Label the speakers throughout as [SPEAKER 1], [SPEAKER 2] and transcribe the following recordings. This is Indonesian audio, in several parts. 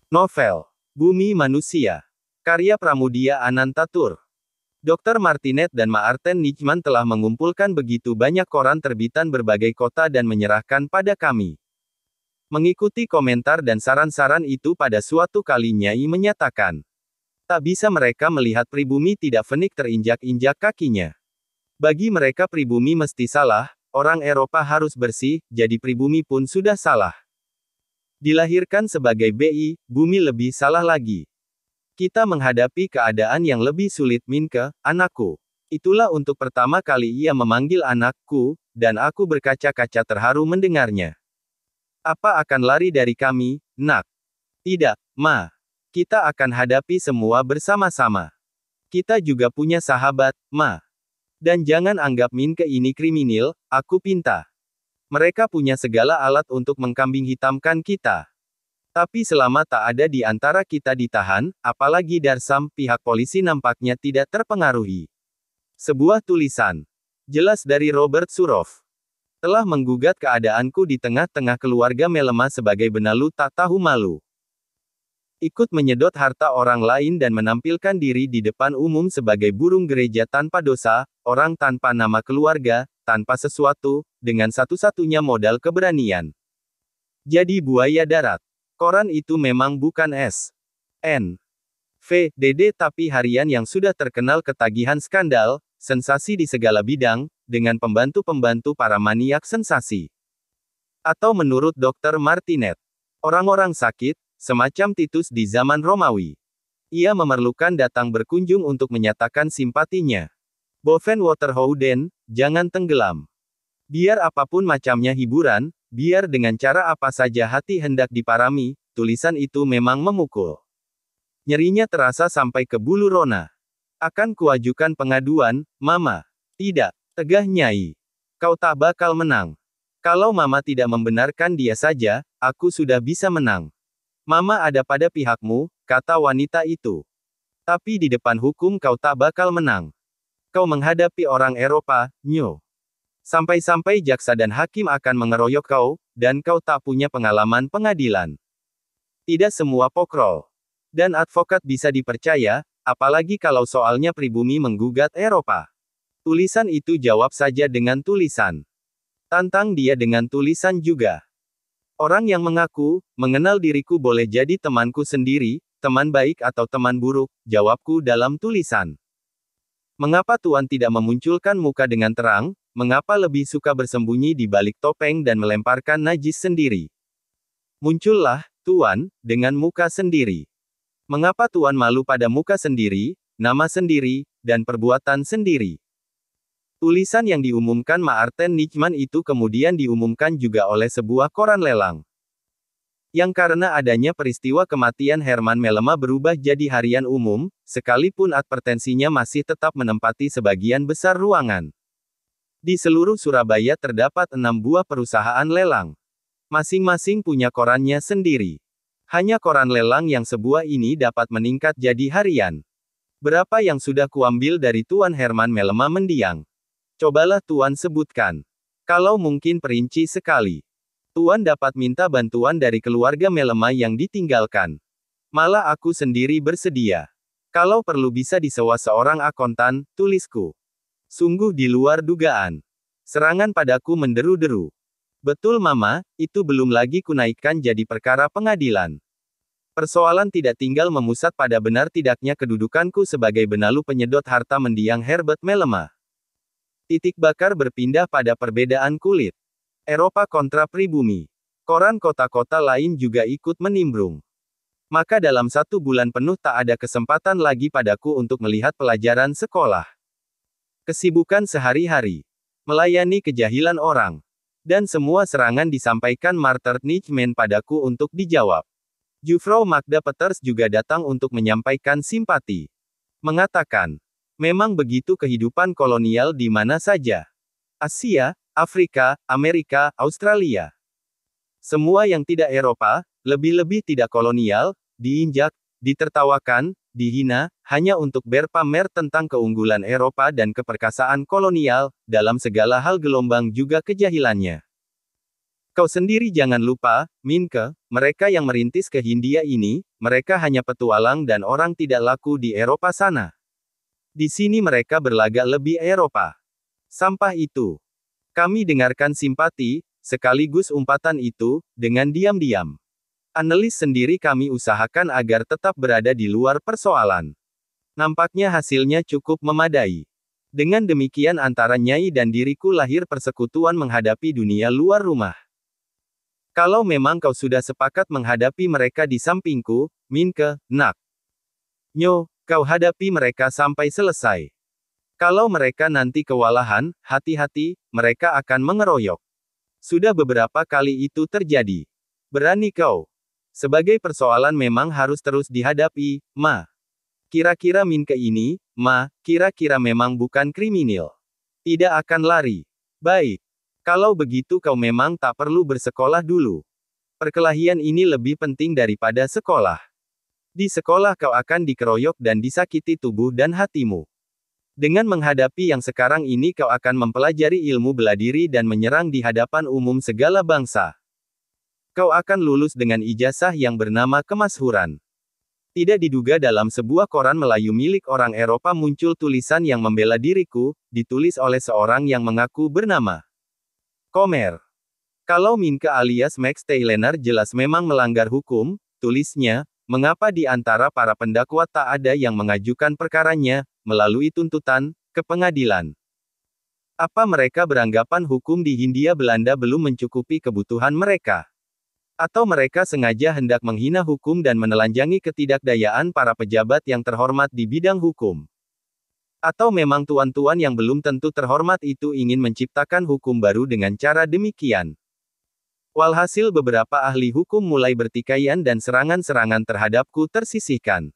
[SPEAKER 1] Novel Bumi Manusia. Karya Pramudia Anantatur. Dr. Martinet dan Maarten Nijman telah mengumpulkan begitu banyak koran terbitan berbagai kota dan menyerahkan pada kami. Mengikuti komentar dan saran-saran itu pada suatu kali Nyai menyatakan, tak bisa mereka melihat pribumi tidak fenik terinjak-injak kakinya. Bagi mereka pribumi mesti salah, orang Eropa harus bersih, jadi pribumi pun sudah salah. Dilahirkan sebagai BI, bumi lebih salah lagi. Kita menghadapi keadaan yang lebih sulit Minke, anakku. Itulah untuk pertama kali ia memanggil anakku, dan aku berkaca-kaca terharu mendengarnya. Apa akan lari dari kami, nak? Tidak, Ma. Kita akan hadapi semua bersama-sama. Kita juga punya sahabat, Ma. Dan jangan anggap Minke ini kriminal, aku pinta. Mereka punya segala alat untuk mengkambing hitamkan kita. Tapi selama tak ada di antara kita ditahan, apalagi Darsam, pihak polisi nampaknya tidak terpengaruhi. Sebuah tulisan. Jelas dari Robert Suroff. Telah menggugat keadaanku di tengah-tengah keluarga Melema sebagai benalu tak tahu malu. Ikut menyedot harta orang lain dan menampilkan diri di depan umum sebagai burung gereja tanpa dosa, orang tanpa nama keluarga, tanpa sesuatu, dengan satu-satunya modal keberanian. Jadi buaya darat. Koran itu memang bukan S.N. V.D.D. tapi harian yang sudah terkenal ketagihan skandal, sensasi di segala bidang, dengan pembantu-pembantu para maniak sensasi. Atau menurut Dr. Martinet, orang-orang sakit, semacam Titus di zaman Romawi. Ia memerlukan datang berkunjung untuk menyatakan simpatinya. Boven Waterhouden, jangan tenggelam. Biar apapun macamnya hiburan, biar dengan cara apa saja hati hendak diparami, tulisan itu memang memukul. Nyerinya terasa sampai ke bulu rona. Akan kuajukan pengaduan, Mama. Tidak, tegah Nyai. Kau tak bakal menang. Kalau Mama tidak membenarkan dia saja, aku sudah bisa menang. Mama ada pada pihakmu, kata wanita itu. Tapi di depan hukum kau tak bakal menang. Kau menghadapi orang Eropa, Nyo. Sampai-sampai jaksa dan hakim akan mengeroyok kau, dan kau tak punya pengalaman pengadilan. Tidak semua pokrol dan advokat bisa dipercaya, apalagi kalau soalnya pribumi menggugat Eropa. Tulisan itu jawab saja dengan tulisan. Tantang dia dengan tulisan juga. Orang yang mengaku mengenal diriku boleh jadi temanku sendiri, teman baik atau teman buruk, jawabku dalam tulisan. Mengapa Tuan tidak memunculkan muka dengan terang? Mengapa lebih suka bersembunyi di balik topeng dan melemparkan najis sendiri? Muncullah, Tuan, dengan muka sendiri. Mengapa Tuan malu pada muka sendiri, nama sendiri, dan perbuatan sendiri? Tulisan yang diumumkan Maarten Nijman itu kemudian diumumkan juga oleh sebuah koran lelang. Yang karena adanya peristiwa kematian Herman Melema berubah jadi harian umum, sekalipun advertensinya masih tetap menempati sebagian besar ruangan. Di seluruh Surabaya terdapat 6 buah perusahaan lelang. Masing-masing punya korannya sendiri. Hanya koran lelang yang sebuah ini dapat meningkat jadi harian. Berapa yang sudah kuambil dari Tuan Herman Melema mendiang? Cobalah Tuan sebutkan. Kalau mungkin perinci sekali. Tuan dapat minta bantuan dari keluarga Melema yang ditinggalkan. Malah aku sendiri bersedia. Kalau perlu bisa disewa seorang akuntan, tulisku. Sungguh di luar dugaan. Serangan padaku menderu-deru. Betul Mama, itu belum lagi kunaikkan jadi perkara pengadilan. Persoalan tidak tinggal memusat pada benar tidaknya kedudukanku sebagai benalu penyedot harta mendiang Herbert Melema. Titik bakar berpindah pada perbedaan kulit. Eropa kontra pribumi. Koran kota-kota lain juga ikut menimbrung. Maka dalam 1 bulan penuh tak ada kesempatan lagi padaku untuk melihat pelajaran sekolah. Kesibukan sehari-hari. Melayani kejahilan orang. Dan semua serangan disampaikan Marter Nijman padaku untuk dijawab. Jufrau Magda Peters juga datang untuk menyampaikan simpati. Mengatakan, memang begitu kehidupan kolonial di mana saja. Asia, Afrika, Amerika, Australia. Semua yang tidak Eropa, lebih-lebih tidak kolonial, diinjak, ditertawakan, dihina, hanya untuk berpamer tentang keunggulan Eropa dan keperkasaan kolonial, dalam segala hal gelombang juga kejahilannya. Kau sendiri jangan lupa, Minke, mereka yang merintis ke Hindia ini, mereka hanya petualang dan orang tidak laku di Eropa sana. Di sini mereka berlagak lebih Eropa. Sampah itu. Kami dengarkan simpati, sekaligus umpatan itu, dengan diam-diam. Analis sendiri kami usahakan agar tetap berada di luar persoalan. Nampaknya hasilnya cukup memadai. Dengan demikian antara Nyai dan diriku lahir persekutuan menghadapi dunia luar rumah. Kalau memang kau sudah sepakat menghadapi mereka di sampingku, Minke, nak. Nyo, kau hadapi mereka sampai selesai. Kalau mereka nanti kewalahan, hati-hati, mereka akan mengeroyok. Sudah beberapa kali itu terjadi. Berani kau. Sebagai persoalan memang harus terus dihadapi, Ma. Kira-kira Minke ini, Ma, kira-kira memang bukan kriminal. Tidak akan lari. Baik. Kalau begitu kau memang tak perlu bersekolah dulu. Perkelahian ini lebih penting daripada sekolah. Di sekolah kau akan dikeroyok dan disakiti tubuh dan hatimu. Dengan menghadapi yang sekarang ini kau akan mempelajari ilmu bela diri dan menyerang di hadapan umum segala bangsa. Kau akan lulus dengan ijazah yang bernama kemasyhuran. Tidak diduga dalam sebuah koran Melayu milik orang Eropa muncul tulisan yang membela diriku, ditulis oleh seorang yang mengaku bernama Komer. Kalau Minke alias Max Taylor jelas memang melanggar hukum, tulisnya, mengapa di antara para pendakwa tak ada yang mengajukan perkaranya, melalui tuntutan, ke pengadilan? Apa mereka beranggapan hukum di Hindia Belanda belum mencukupi kebutuhan mereka? Atau mereka sengaja hendak menghina hukum dan menelanjangi ketidakdayaan para pejabat yang terhormat di bidang hukum? Atau memang tuan-tuan yang belum tentu terhormat itu ingin menciptakan hukum baru dengan cara demikian? Walhasil beberapa ahli hukum mulai bertikaian dan serangan-serangan terhadapku tersisihkan.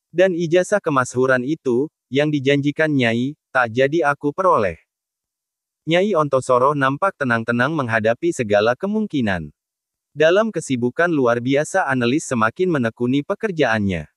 [SPEAKER 1] Dan ijazah kemasyhuran itu, yang dijanjikan Nyai, tak jadi aku peroleh. Nyai Ontosoro nampak tenang-tenang menghadapi segala kemungkinan. Dalam kesibukan luar biasa analis semakin menekuni pekerjaannya.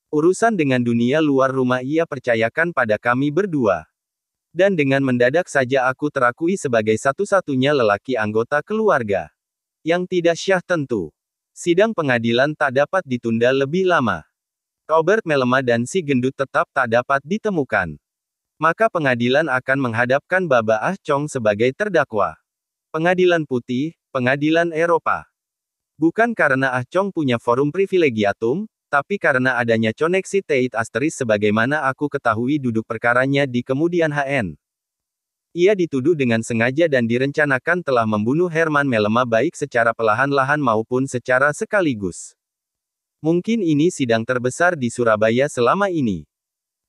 [SPEAKER 1] Urusan dengan dunia luar rumah ia percayakan pada kami berdua. Dan dengan mendadak saja aku terakui sebagai satu-satunya lelaki anggota keluarga. Yang tidak syah tentu. Sidang pengadilan tak dapat ditunda lebih lama. Robert Melema dan si gendut tetap tak dapat ditemukan. Maka pengadilan akan menghadapkan Baba Ah Chong sebagai terdakwa. Pengadilan Putih, Pengadilan Eropa. Bukan karena Ah Chong punya forum privilegiatum, tapi karena adanya koneksi Tait Asteris sebagaimana aku ketahui duduk perkaranya di kemudian HN. Ia dituduh dengan sengaja dan direncanakan telah membunuh Herman Melema baik secara perlahan-lahan maupun secara sekaligus. Mungkin ini sidang terbesar di Surabaya selama ini.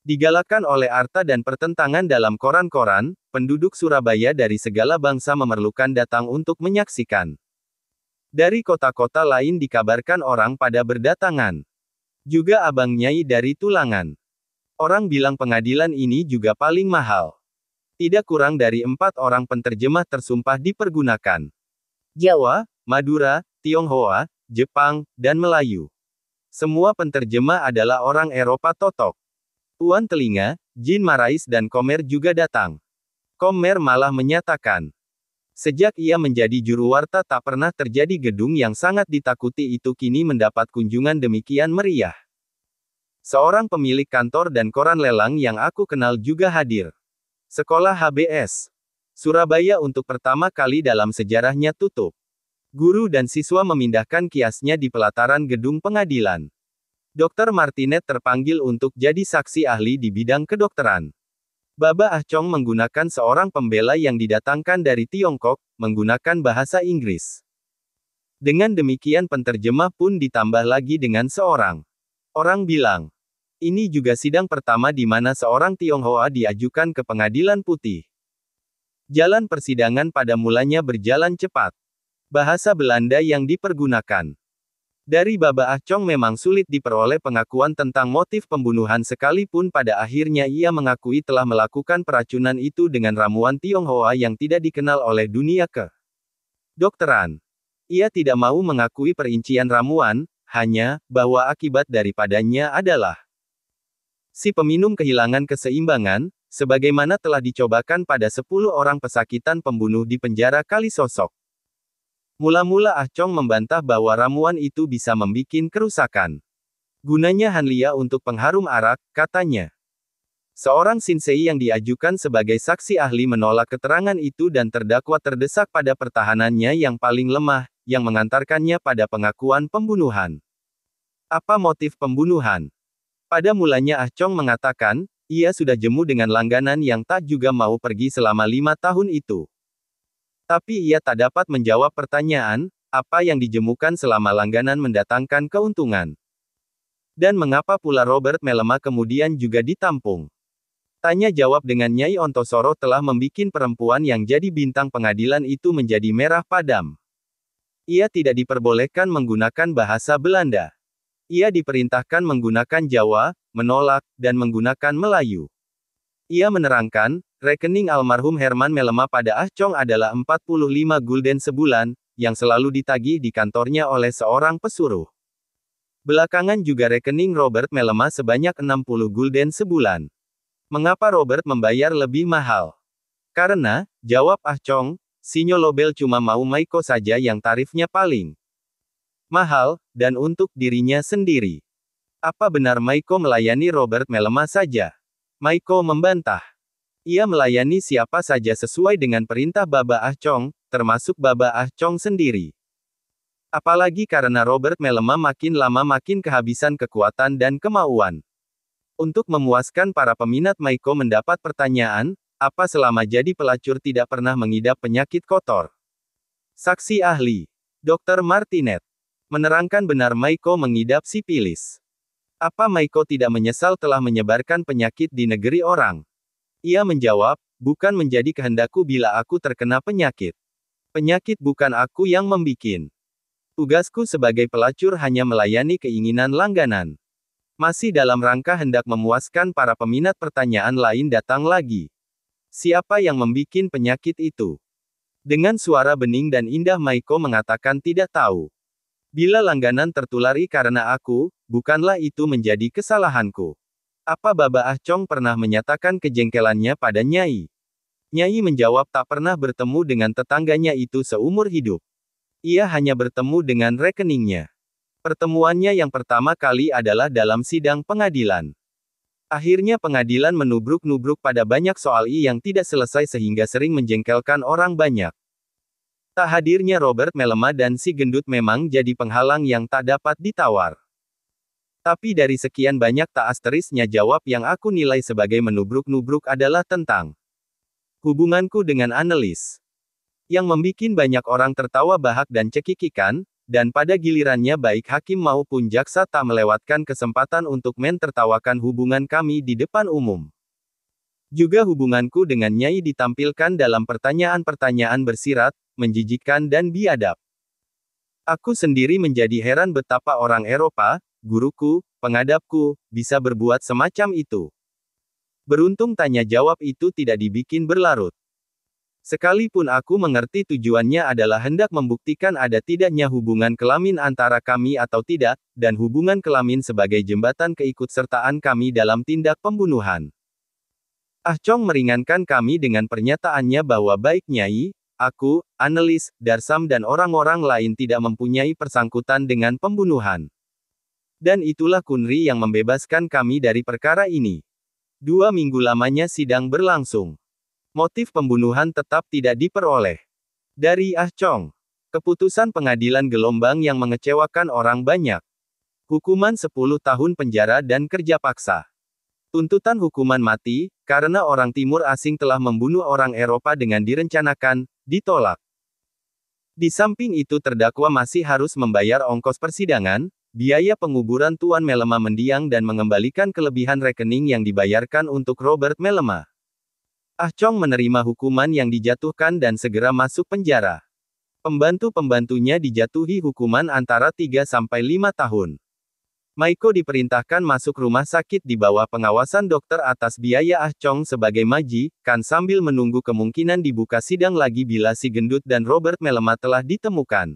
[SPEAKER 1] Digalakan oleh arta dan pertentangan dalam koran-koran, penduduk Surabaya dari segala bangsa memerlukan datang untuk menyaksikan. Dari kota-kota lain dikabarkan orang pada berdatangan. Juga Abang Nyai dari Tulangan. Orang bilang pengadilan ini juga paling mahal. Tidak kurang dari 4 orang penterjemah tersumpah dipergunakan. Jawa, Madura, Tionghoa, Jepang, dan Melayu. Semua penterjemah adalah orang Eropa totok. Tuan Telinga, Jin Marais dan Komer juga datang. Komer malah menyatakan, sejak ia menjadi juru warta tak pernah terjadi gedung yang sangat ditakuti itu kini mendapat kunjungan demikian meriah. Seorang pemilik kantor dan koran lelang yang aku kenal juga hadir. Sekolah HBS Surabaya untuk pertama kali dalam sejarahnya tutup. Guru dan siswa memindahkan kiasnya di pelataran gedung pengadilan. Dr. Martinet terpanggil untuk jadi saksi ahli di bidang kedokteran. Baba Ah Chong menggunakan seorang pembela yang didatangkan dari Tiongkok, menggunakan bahasa Inggris. Dengan demikian penterjemah pun ditambah lagi dengan seorang. Orang bilang, ini juga sidang pertama di mana seorang Tionghoa diajukan ke Pengadilan Putih. Jalan persidangan pada mulanya berjalan cepat. Bahasa Belanda yang dipergunakan. Dari Baba Ah Chong memang sulit diperoleh pengakuan tentang motif pembunuhan sekalipun pada akhirnya ia mengakui telah melakukan peracunan itu dengan ramuan Tionghoa yang tidak dikenal oleh dunia kedokteran. Ia tidak mau mengakui perincian ramuan, hanya bahwa akibat daripadanya adalah si peminum kehilangan keseimbangan, sebagaimana telah dicobakan pada 10 orang pesakitan pembunuh di penjara Kalisosok. Mula-mula Ah Chong membantah bahwa ramuan itu bisa membikin kerusakan. Gunanya Hanlia untuk pengharum arak, katanya. Seorang Shinsei yang diajukan sebagai saksi ahli menolak keterangan itu dan terdakwa terdesak pada pertahanannya yang paling lemah, yang mengantarkannya pada pengakuan pembunuhan. Apa motif pembunuhan? Pada mulanya Ah Chong mengatakan, ia sudah jemu dengan langganan yang tak juga mau pergi selama 5 tahun itu. Tapi ia tak dapat menjawab pertanyaan, apa yang dijemukan selama langganan mendatangkan keuntungan. Dan mengapa pula Robert Mellema kemudian juga ditampung? Tanya jawab dengan Nyai Ontosoro telah membikin perempuan yang jadi bintang pengadilan itu menjadi merah padam. Ia tidak diperbolehkan menggunakan bahasa Belanda. Ia diperintahkan menggunakan Jawa, menolak, dan menggunakan Melayu. Ia menerangkan, rekening almarhum Herman Mellema pada Ah Chong adalah 45 gulden sebulan, yang selalu ditagih di kantornya oleh seorang pesuruh. Belakangan juga rekening Robert Mellema sebanyak 60 gulden sebulan. Mengapa Robert membayar lebih mahal? Karena, jawab Ah Chong, Sinyo Lobel cuma mau Maiko saja yang tarifnya paling mahal, dan untuk dirinya sendiri. Apa benar Maiko melayani Robert Mellema saja? Maiko membantah. Ia melayani siapa saja sesuai dengan perintah Baba Ah Chong, termasuk Baba Ah Chong sendiri. Apalagi karena Robert Mellema makin lama makin kehabisan kekuatan dan kemauan. Untuk memuaskan para peminat Maiko mendapat pertanyaan, apa selama jadi pelacur tidak pernah mengidap penyakit kotor? Saksi ahli, Dr. Martinet, menerangkan benar Maiko mengidap sipilis. Apa Maiko tidak menyesal telah menyebarkan penyakit di negeri orang? Ia menjawab, bukan menjadi kehendakku bila aku terkena penyakit. Penyakit bukan aku yang membikin. Tugasku sebagai pelacur hanya melayani keinginan langganan. Masih dalam rangka hendak memuaskan para peminat pertanyaan lain datang lagi. Siapa yang membikin penyakit itu? Dengan suara bening dan indah Maiko mengatakan tidak tahu. Bila langganan tertulari karena aku, bukanlah itu menjadi kesalahanku. Apa Baba Ah Chong pernah menyatakan kejengkelannya pada Nyai? Nyai menjawab tak pernah bertemu dengan tetangganya itu seumur hidup. Ia hanya bertemu dengan rekeningnya. Pertemuannya yang pertama kali adalah dalam sidang pengadilan. Akhirnya pengadilan menubruk-nubruk pada banyak soal yang tidak selesai sehingga sering menjengkelkan orang banyak. Tak hadirnya Robert Mellema dan si gendut memang jadi penghalang yang tak dapat ditawar. Tapi dari sekian banyak tak asterisnya jawab yang aku nilai sebagai menubruk-nubruk adalah tentang hubunganku dengan Annelies. Yang membikin banyak orang tertawa bahak dan cekikikan, dan pada gilirannya baik hakim maupun jaksa tak melewatkan kesempatan untuk mentertawakan hubungan kami di depan umum. Juga hubunganku dengan Nyai ditampilkan dalam pertanyaan-pertanyaan bersirat, menjijikkan dan biadab. Aku sendiri menjadi heran betapa orang Eropa, guruku, pengadapku, bisa berbuat semacam itu. Beruntung tanya jawab itu tidak dibikin berlarut. Sekalipun aku mengerti tujuannya adalah hendak membuktikan ada tidaknya hubungan kelamin antara kami atau tidak, dan hubungan kelamin sebagai jembatan keikutsertaan kami dalam tindak pembunuhan. Ah Chong meringankan kami dengan pernyataannya bahwa baik Nyai, aku, Annelies, Darsam dan orang-orang lain tidak mempunyai persangkutan dengan pembunuhan. Dan itulah Kunri yang membebaskan kami dari perkara ini. 2 minggu lamanya sidang berlangsung. Motif pembunuhan tetap tidak diperoleh. Dari Ah Chong. Keputusan pengadilan gelombang yang mengecewakan orang banyak. Hukuman 10 tahun penjara dan kerja paksa. Tuntutan hukuman mati, karena orang timur asing telah membunuh orang Eropa dengan direncanakan, ditolak. Di samping itu terdakwa masih harus membayar ongkos persidangan, biaya penguburan Tuan Mellema mendiang dan mengembalikan kelebihan rekening yang dibayarkan untuk Robert Mellema. Ah Chong menerima hukuman yang dijatuhkan dan segera masuk penjara. Pembantu-pembantunya dijatuhi hukuman antara 3 sampai 5 tahun. Maiko diperintahkan masuk rumah sakit di bawah pengawasan dokter atas biaya Ah Chong sebagai maji, kan sambil menunggu kemungkinan dibuka sidang lagi bila si gendut dan Robert Mellema telah ditemukan.